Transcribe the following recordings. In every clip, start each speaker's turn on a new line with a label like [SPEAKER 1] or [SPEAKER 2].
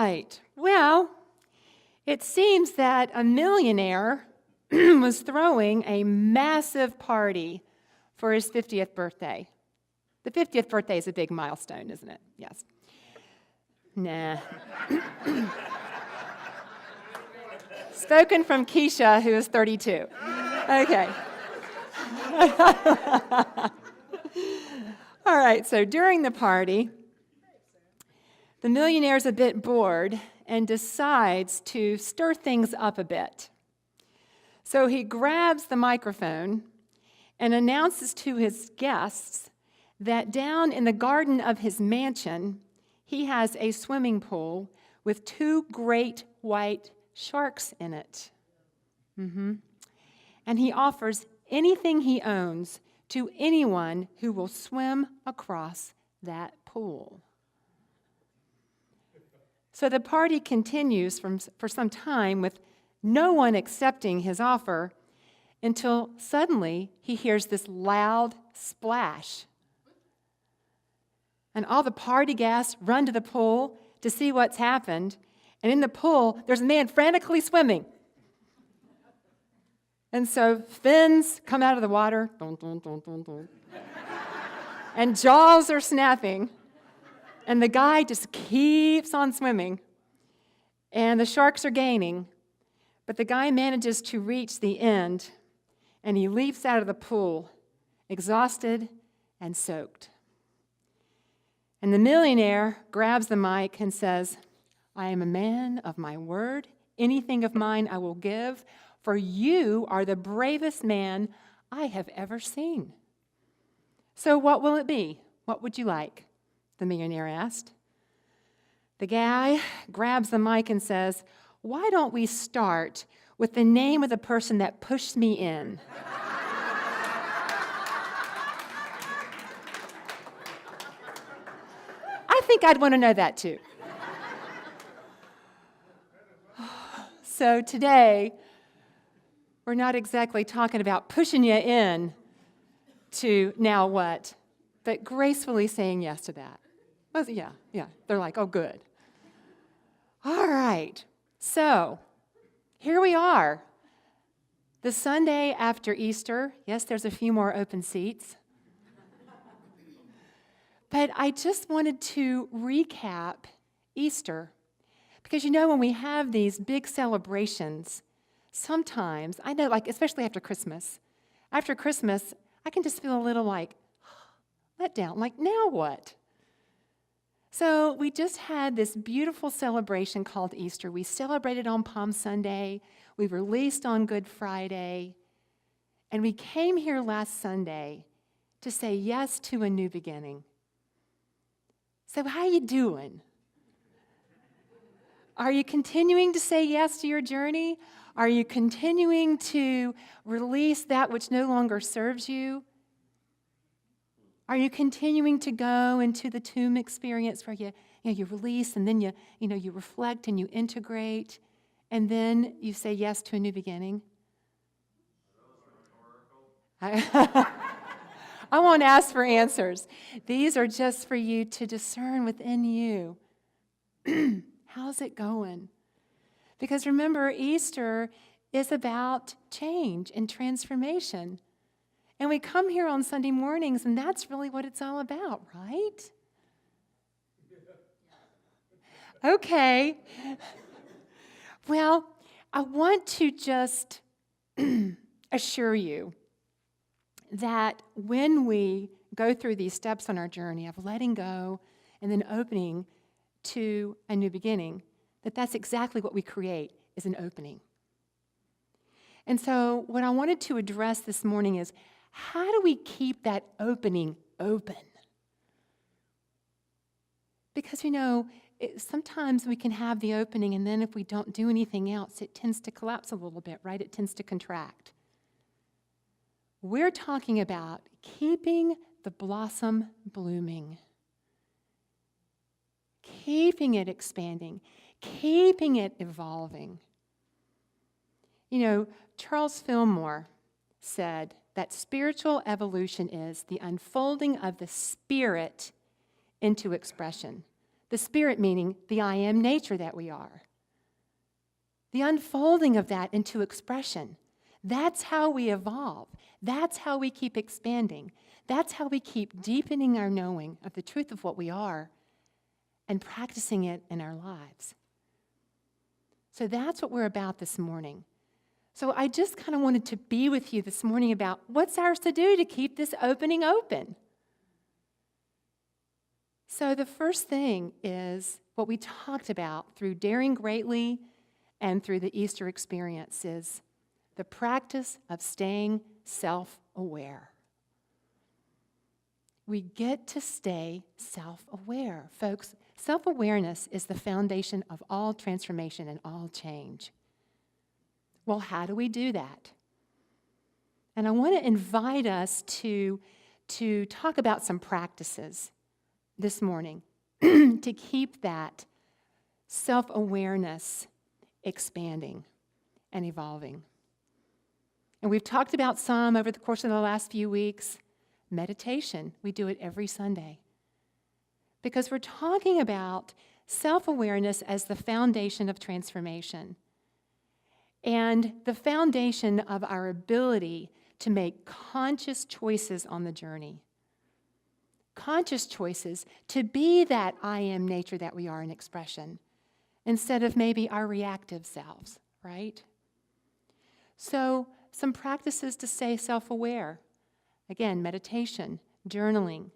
[SPEAKER 1] right. Well, it seems that a millionaire was throwing a massive party for his 50th birthday. The 50th birthday is a big milestone, isn't it? Yes. Nah. Spoken from Keisha, who is 32. Okay. All right, so during the party, the millionaire's a bit bored and decides to stir things up a bit. So he grabs the microphone and announces to his guests that down in the garden of his mansion, he has a swimming pool with 2 great white sharks in it. And he offers anything he owns to anyone who will swim across that pool. So the party continues for some time with no one accepting his offer until suddenly he hears this loud splash. And all the party guests run to the pool to see what's happened. And in the pool, there's a man frantically swimming. And so fins come out of the water, dun, dun, dun, dun, dun. And jaws are snapping. And the guy just keeps on swimming. And the sharks are gaining. But the guy manages to reach the end, and he leaps out of the pool, exhausted and soaked. And the millionaire grabs the mic and says, "I am a man of my word. Anything of mine I will give, for you are the bravest man I have ever seen." "So what will it be? What would you like?" the millionaire asked. The guy grabs the mic and says, "Why don't we start with the name of the person that pushed me in?" I think I'd want to know that too. So today, we're not exactly talking about pushing you in to now what, but gracefully saying yes to that. Well, yeah. They're like, oh, good. All right. So here we are. The Sunday after Easter. Yes, there's a few more open seats. But I just wanted to recap Easter. Because when we have these big celebrations, sometimes, I know, like especially after Christmas, I can just feel a little like let down, like now what? So we just had this beautiful celebration called Easter. We celebrated on Palm Sunday, we released on Good Friday, and we came here last Sunday to say yes to a new beginning. So how you doing? Are you continuing to say yes to your journey? Are you continuing to release that which no longer serves you? Are you continuing to go into the tomb experience where you release and then you reflect and you integrate and then you say yes to a new beginning? I won't ask for answers. These are just for you to discern within you. How's it going? Because remember, Easter is about change and transformation. And we come here on Sunday mornings, and that's really what it's all about, right? Okay. Well, I want to just assure you that when we go through these steps on our journey of letting go and then opening to a new beginning, that's exactly what we create, is an opening. And so what I wanted to address this morning is, how do we keep that opening open? Because, sometimes we can have the opening, and then if we don't do anything else, it tends to collapse a little bit, right? It tends to contract. We're talking about keeping the blossom blooming, keeping it expanding, keeping it evolving. Charles Fillmore said that spiritual evolution is the unfolding of the spirit into expression. The Spirit meaning the I am nature that we are. The unfolding of that into expression. That's how we evolve. That's how we keep expanding. That's how we keep deepening our knowing of the truth of what we are and practicing it in our lives. So that's what we're about this morning. So I just kind of wanted to be with you this morning about what's ours to do to keep this opening open. So the first thing is what we talked about through Daring Greatly and through the Easter experience is the practice of staying self-aware. We get to stay self-aware. Folks, self-awareness is the foundation of all transformation and all change. Well, how do we do that? And I want to invite us to talk about some practices this morning to keep that self-awareness expanding and evolving. And we've talked about some over the course of the last few weeks. Meditation, we do it every Sunday. Because we're talking about self-awareness as the foundation of transformation and the foundation of our ability to make conscious choices on the journey. Conscious choices to be that I am nature that we are in expression, instead of maybe our reactive selves, right? So, some practices to stay self-aware. Again, meditation, journaling,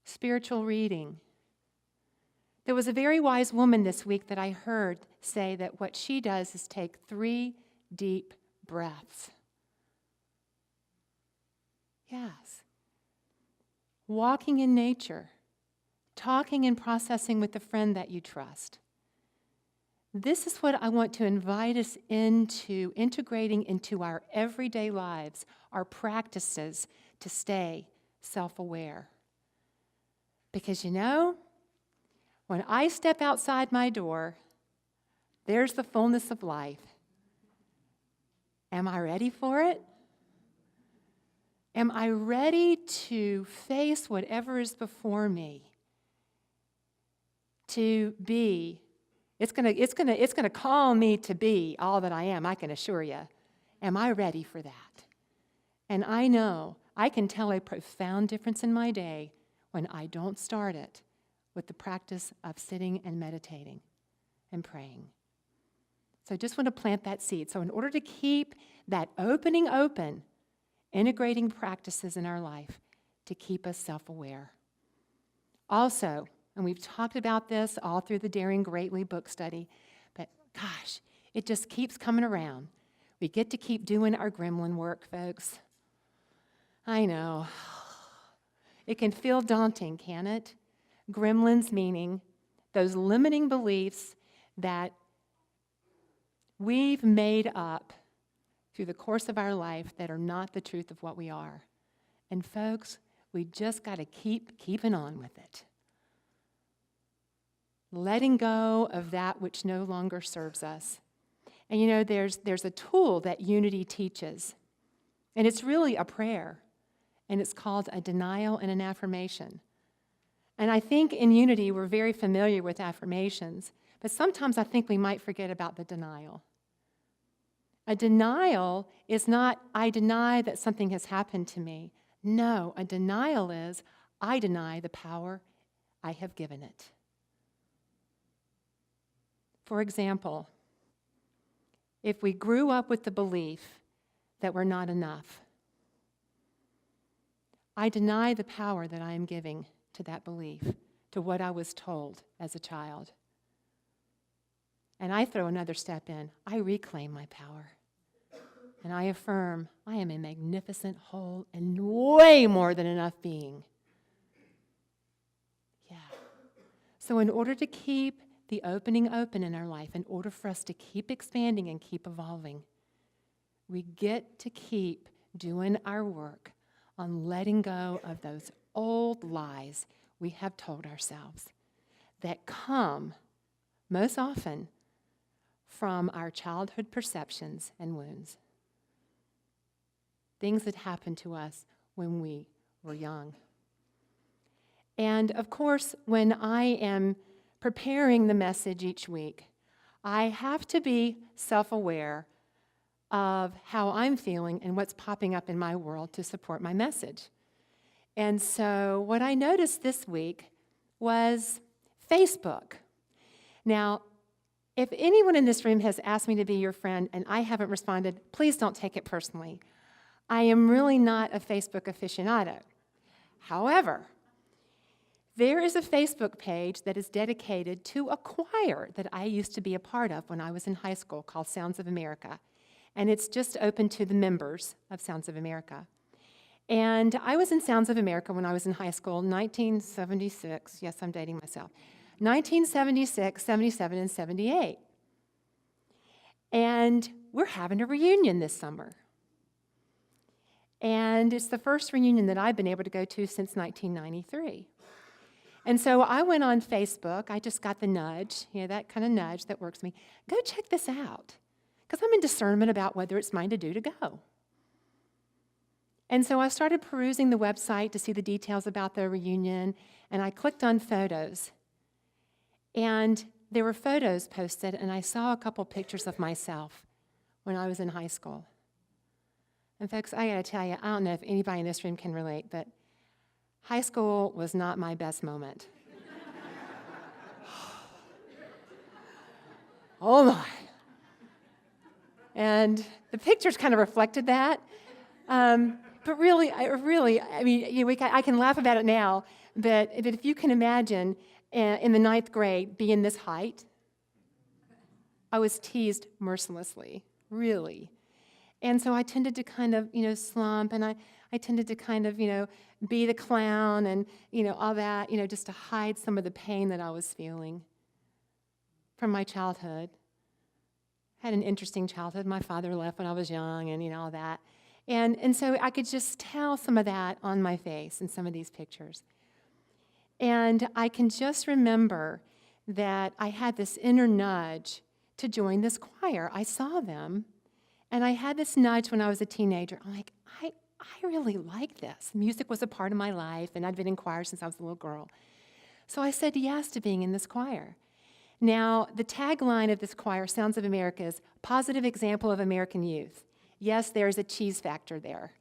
[SPEAKER 1] spiritual reading. There was a very wise woman this week that I heard say that what she does is take 3 deep breaths. Yes. Walking in nature, talking and processing with a friend that you trust. This is what I want to invite us into, integrating into our everyday lives, our practices to stay self-aware. Because when I step outside my door, there's the fullness of life. Am I ready for it? Am I ready to face whatever is before me? To be, it's gonna call me to be all that I am, I can assure you. Am I ready for that? And I know I can tell a profound difference in my day when I don't start it with the practice of sitting and meditating and praying. So I just want to plant that seed. So in order to keep that opening open, integrating practices in our life to keep us self-aware. Also, and we've talked about this all through the Daring Greatly book study, but gosh, it just keeps coming around. We get to keep doing our gremlin work, folks. I know. It can feel daunting, can it? Gremlins meaning those limiting beliefs that we've made up through the course of our life that are not the truth of what we are. And folks, we just got to keep keeping on with it. Letting go of that which no longer serves us. And there's a tool that Unity teaches, and it's really a prayer, and it's called a denial and an affirmation. And I think in Unity we're very familiar with affirmations, but sometimes I think we might forget about the denial. A denial is not, I deny that something has happened to me. No, a denial is, I deny the power I have given it. For example, if we grew up with the belief that we're not enough, I deny the power that I am giving to that belief, to what I was told as a child. And I throw another step in. I reclaim my power. And I affirm I am a magnificent, whole, and way more than enough being. Yeah. So in order to keep the opening open in our life, in order for us to keep expanding and keep evolving, we get to keep doing our work on letting go of those old lies we have told ourselves that come most often from our childhood perceptions and wounds. Things that happened to us when we were young. And of course, when I am preparing the message each week, I have to be self-aware of how I'm feeling and what's popping up in my world to support my message. And so what I noticed this week was Facebook. Now, if anyone in this room has asked me to be your friend and I haven't responded, please don't take it personally. I am really not a Facebook aficionado. However, there is a Facebook page that is dedicated to a choir that I used to be a part of when I was in high school called Sounds of America. And it's just open to the members of Sounds of America. And I was in Sounds of America when I was in high school, 1976. Yes, I'm dating myself. 1976, 77, and 78. And we're having a reunion this summer. And it's the first reunion that I've been able to go to since 1993. And so I went on Facebook. I just got the nudge, that kind of nudge that works for me. Go check this out, because I'm in discernment about whether it's mine to do to go. And so I started perusing the website to see the details about the reunion, and I clicked on photos. And there were photos posted, and I saw a couple pictures of myself when I was in high school. And folks, I gotta tell you, I don't know if anybody in this room can relate, but high school was not my best moment. Oh my. And the pictures kind of reflected that. But really, I mean, I can laugh about it now, but if you can imagine in the 9th grade being this height, I was teased mercilessly, really. And so I tended to kind of, slump, and I tended to kind of, be the clown and, all that, just to hide some of the pain that I was feeling from my childhood. I had an interesting childhood. My father left when I was young and, all that. And so I could just tell some of that on my face in some of these pictures. And I can just remember that I had this inner nudge to join this choir. I saw them, and I had this nudge when I was a teenager. I'm like, I really like this. Music was a part of my life, and I'd been in choir since I was a little girl. So I said yes to being in this choir. Now, the tagline of this choir, Sounds of America, is positive example of American youth. Yes, there's a cheese factor there.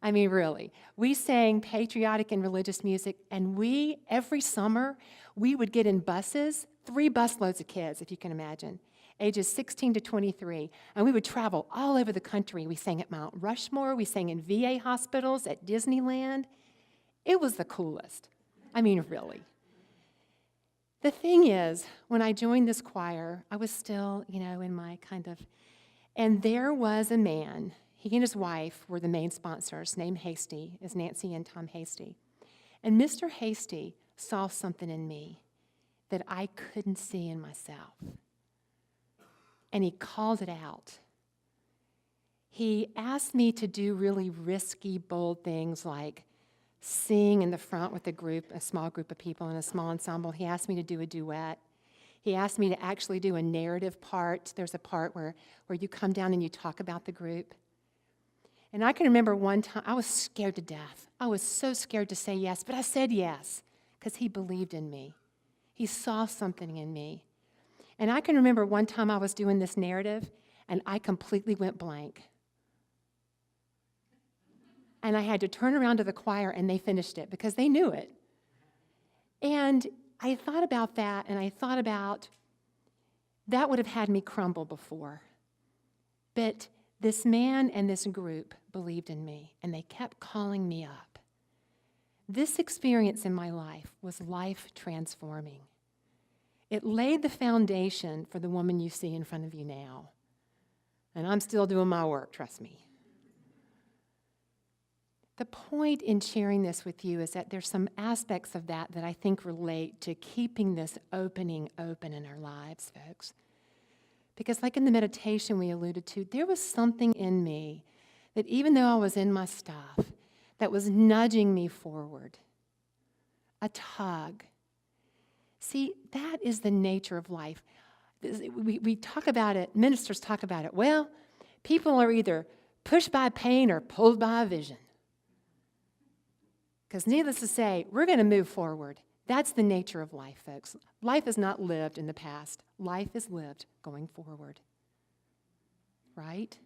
[SPEAKER 1] I mean, really. We sang patriotic and religious music, and every summer, we would get in buses, 3 busloads of kids, if you can imagine, ages 16 to 23, and we would travel all over the country. We sang at Mount Rushmore, we sang in VA hospitals, at Disneyland. It was the coolest. I mean, really. The thing is, when I joined this choir, I was still, in my kind of, and there was a man. He and his wife were the main sponsors, named Hasty, is Nancy and Tom Hasty. And Mr. Hasty saw something in me that I couldn't see in myself. And he called it out. He asked me to do really risky, bold things like sing in the front with a small group of people in a small ensemble. He asked me to do a duet. He asked me to actually do a narrative part. There's a part where you come down and you talk about the group. And I can remember one time, I was scared to death. I was so scared to say yes, but I said yes because he believed in me. He saw something in me. And I can remember one time I was doing this narrative, and I completely went blank. And I had to turn around to the choir, and they finished it because they knew it. And I thought about that, and I thought about that would have had me crumble before. But this man and this group believed in me, and they kept calling me up. This experience in my life was life-transforming. It laid the foundation for the woman you see in front of you now. And I'm still doing my work, trust me. The point in sharing this with you is that there's some aspects of that I think relate to keeping this opening open in our lives, folks. Because like in the meditation we alluded to, there was something in me that even though I was in my stuff, that was nudging me forward. A tug. See, that is the nature of life. We talk about it, ministers talk about it. Well, people are either pushed by pain or pulled by a vision. Because needless to say, we're going to move forward. That's the nature of life, folks. Life is not lived in the past. Life is lived going forward. Right?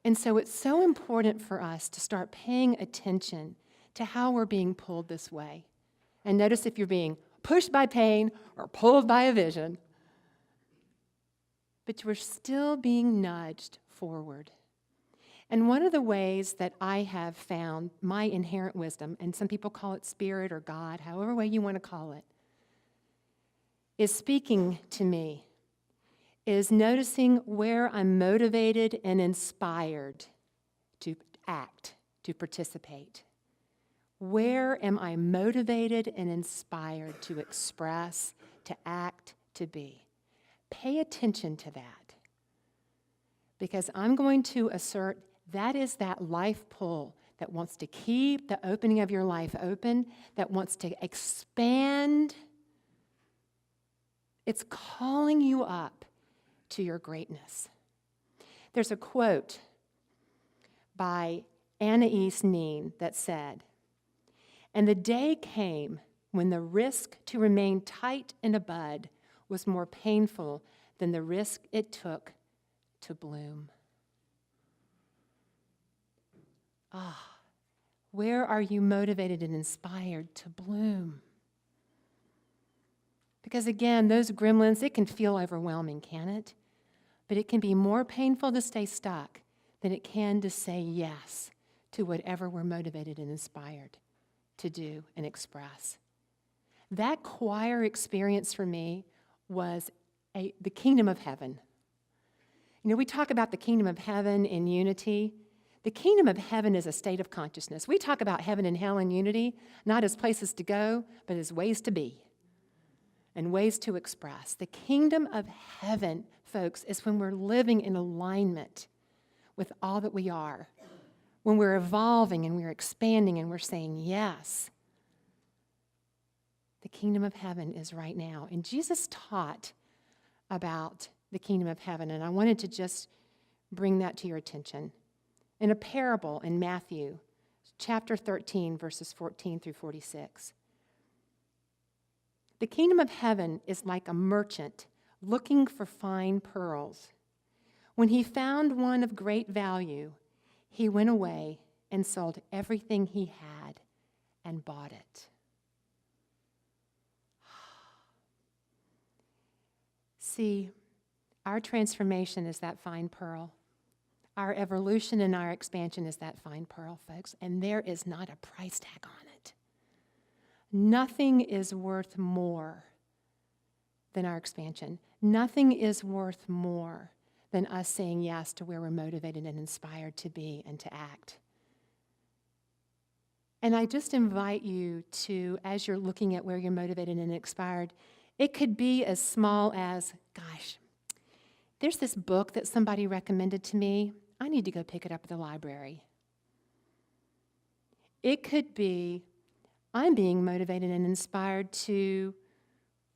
[SPEAKER 1] And so it's so important for us to start paying attention to how we're being pulled this way. And notice if you're being pushed by pain or pulled by a vision, but we're still being nudged forward. And one of the ways that I have found my inherent wisdom, and some people call it spirit or God, however way you want to call it, is speaking to me, is noticing where I'm motivated and inspired to act, to participate. Where am I motivated and inspired to express, to act, to be? Pay attention to that. Because I'm going to assert that is that life pull that wants to keep the opening of your life open, that wants to expand. It's calling you up to your greatness. There's a quote by Anais Nin that said, "And the day came when the risk to remain tight in a bud was more painful than the risk it took to bloom." Where are you motivated and inspired to bloom? Because again, those gremlins, it can feel overwhelming, can it? But it can be more painful to stay stuck than it can to say yes to whatever we're motivated and inspired to do and express. That choir experience for me was the kingdom of heaven. You know, we talk about the kingdom of heaven in unity. The kingdom of heaven is a state of consciousness. We talk about heaven and hell in unity, not as places to go, but as ways to be and ways to express. The kingdom of heaven, folks, is when we're living in alignment with all that we are, when we're evolving and we're expanding and we're saying yes. The kingdom of heaven is right now. And Jesus taught about the kingdom of heaven, and I wanted to just bring that to your attention. In a parable in Matthew, chapter 13, verses 14 through 46. The kingdom of heaven is like a merchant looking for fine pearls. When he found one of great value, he went away and sold everything he had and bought it. See, our transformation is that fine pearl. Our evolution and our expansion is that fine pearl, folks, and there is not a price tag on it. Nothing is worth more than our expansion. Nothing is worth more than us saying yes to where we're motivated and inspired to be and to act. And I just invite you to, as you're looking at where you're motivated and inspired, it could be as small as, gosh, there's this book that somebody recommended to me. I need to go pick it up at the library. It could be, I'm being motivated and inspired to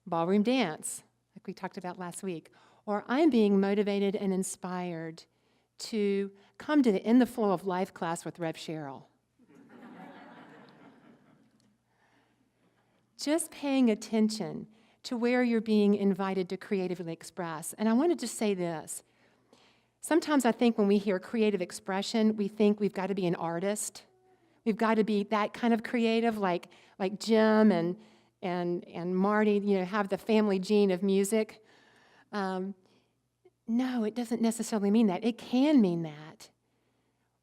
[SPEAKER 1] ballroom dance, like we talked about last week. Or I'm being motivated and inspired to come to the In the Flow of Life class with Rev Sheryl. Just paying attention to where you're being invited to creatively express. And I wanted to say this. Sometimes I think when we hear creative expression, we think we've got to be an artist. We've got to be that kind of creative, like Jim and Marty, have the family gene of music. No, it doesn't necessarily mean that. It can mean that.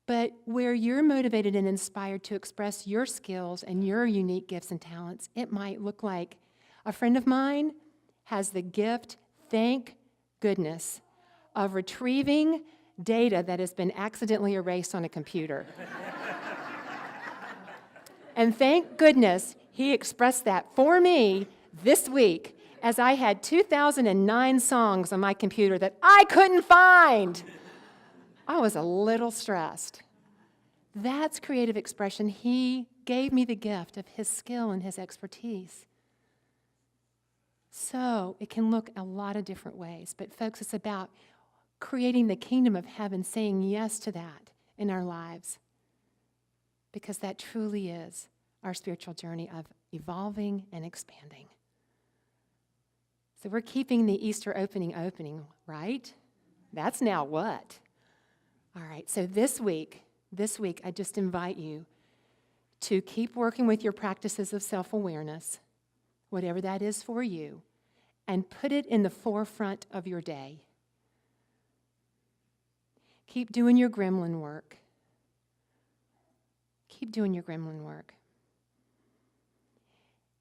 [SPEAKER 1] But where you're motivated and inspired to express your skills and your unique gifts and talents, it might look like a friend of mine has the gift, thank goodness, of retrieving data that has been accidentally erased on a computer. And thank goodness he expressed that for me this week as I had 2009 songs on my computer that I couldn't find. I was a little stressed. That's creative expression. He gave me the gift of his skill and his expertise. So it can look a lot of different ways. But folks, it's about creating the kingdom of heaven, saying yes to that in our lives. because that truly is our spiritual journey of evolving and expanding. So we're keeping the Easter opening, right? That's now what? All right, so this week, I just invite you to keep working with your practices of self-awareness, whatever that is for you, and put it in the forefront of your day. Keep doing your gremlin work. Keep doing your gremlin work.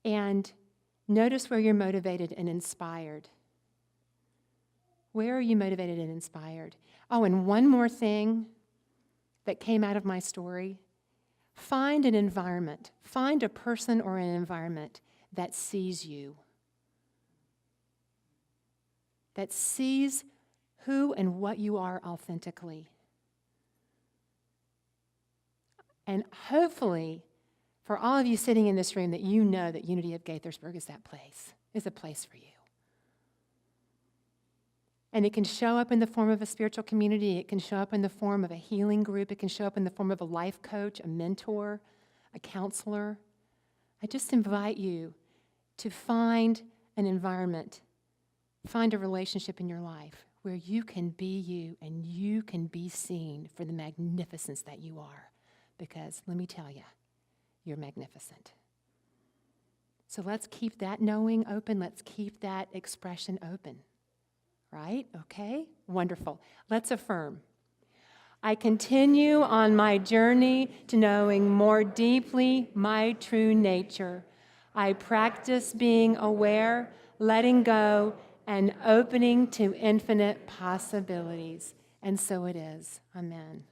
[SPEAKER 1] And notice where you're motivated and inspired. Where are you motivated and inspired? Oh, and one more thing that came out of my story. Find an environment, find a person or an environment that sees you, that sees who and what you are authentically. And hopefully, for all of you sitting in this room, that you know that Unity of Gaithersburg is that place, is a place for you. And it can show up in the form of a spiritual community. It can show up in the form of a healing group. It can show up in the form of a life coach, a mentor, a counselor. I just invite you to find an environment, find a relationship in your life where you can be you and you can be seen for the magnificence that you are. Because let me tell you, you're magnificent. So let's keep that knowing open. Let's keep that expression open. Right? Okay? Wonderful. Let's affirm. I continue on my journey to knowing more deeply my true nature. I practice being aware, letting go, and opening to infinite possibilities. And so it is. Amen.